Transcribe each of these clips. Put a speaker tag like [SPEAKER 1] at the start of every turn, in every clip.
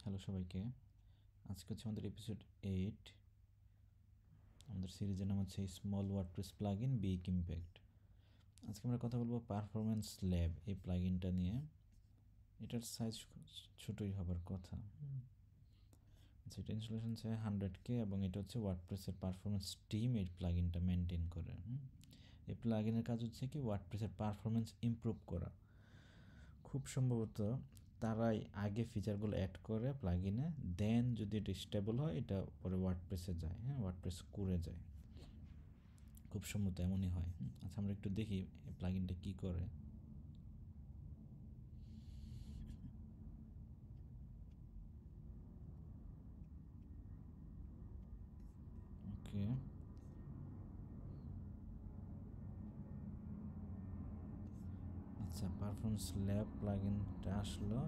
[SPEAKER 1] Hello সবাইকে। আজকে হচ্ছে আমাদের এপিসোড 8। আমাদের সিরিজের নাম হচ্ছে small WordPress plugin big impact. আজকে আমরা কথা বলবো পারফরমেন্স ল্যাব এই প্লাগইনটা নিয়ে। এটার সাইজ ছোটোই হবার কথা। আচ্ছা, এটা ইনস্টলেশন চাই 100K এবং এটা হচ্ছে ওয়ার্ডপ্রেসের পারফরমেন্স টিম এই প্লাগইনটা মেনটেন করে। এই প্লাগইনের কাজ হচ্ছে কি ওয়ার্ডপ্রেসের পারফরমেন্স ইমপ্রুভ করা। খুব সম্ভবত তারাই আগে ফিচারগুলো অ্যাড করে প্লাগইনে, দেন যদি এটা স্টেবল হয় এটা পরে ওয়ার্ডপ্রেসে যায়, ওয়ার্ডপ্রেস করে যায়, খুব সম্ভবত এমনই হয়। আচ্ছা, আমরা একটু দেখি এই প্লাগইনটা কী করে। ওকে, আচ্ছা, পারফরমেন্স ল্যাব প্লাগইনটা আসলো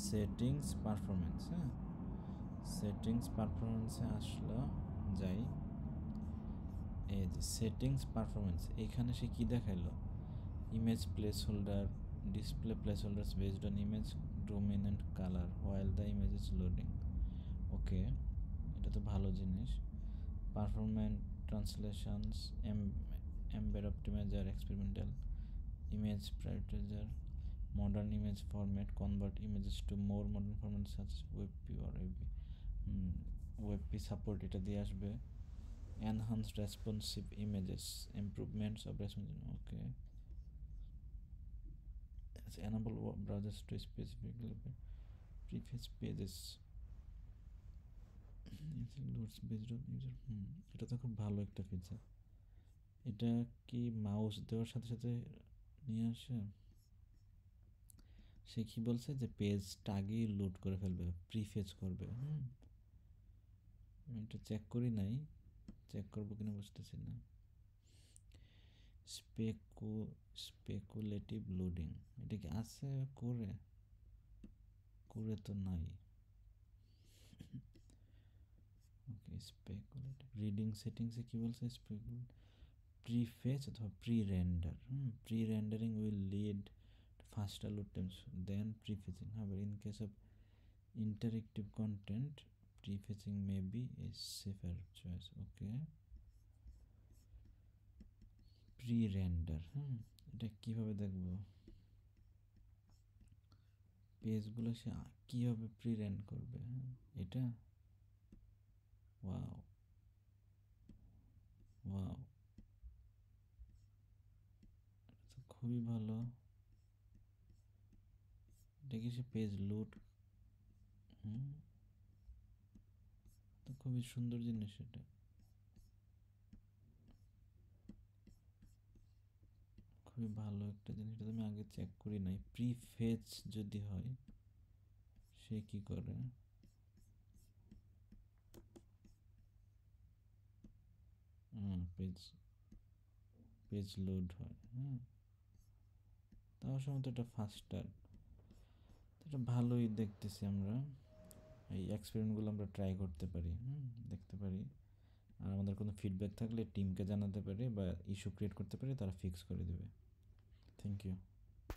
[SPEAKER 1] সেটিংস পারফরমেন্স। সেটিংস পারফরমেন্সে আসলো, যাই এই যে সেটিংস পারফরমেন্স, এখানে সে কী দেখাইলো, image placeholder, display placeholders based on image dominant color while the image is loading. Okay, এটা তো ভালো জিনিস। Performant translations, embed optimizer, experimental image prioritizer, modern image format, convert images to more modern format such as WebP or AV. WebP support এটা দিয়ে আসবে। enhanced responsive images, improvements of responsive. Okay, enable browsers to specifically preface pages loads based on user. এটা তো খুব ভালো একটা feature. এটা কি মাউস দেওয়ার সাথে সাথে নিয়ে আসে? সে কি বলছে যে পেজটা আগেই লোড করে ফেলবে, প্রিফেজ করবে। আমি এটা চেক করি নাই, চেক করবো কিনা বুঝতেছি না। স্পেকুলেটিভ লোডিং, এটা কি আছে? করে তো নাই। ওকে, স্পেকুলেটিভ রিডিং সেটিংসে কি বলছে? প্রিফেচ অথবা pre render. Pre rendering will lead faster load times than prefetching. However, in case of interactive content, prefetching may be a safer choice. Okay, pre-render, এটা কিভাবে দেখব? পেজগুলো সে কিভাবে প্রি রেন্ড করবে? এটা ওয়াও ওয়াও, এটা তো খুবই ভালো। এটা কি সে পেজ লোড, তো খুবই সুন্দর জিনিস এটা। খুবই ভালো একটা জিনিস, এটা আমি আগে চেক করি নাই। প্রিফেচ যদি হয় সে কি করে? পেজ লোড হয়, তাও সম্ভবত এটা ফাস্টার। এটা ভালোই দেখতেছি আমরা। এই এক্সপেরিমেন্টগুলো আমরা ট্রাই করতে পারি, দেখতে পারি। আর আমাদের কোনো ফিডব্যাক থাকলে টিমকে জানাতে পারি বা ইস্যু ক্রিয়েট করতে পারি, তারা ফিক্স করে দেবে। Thank you.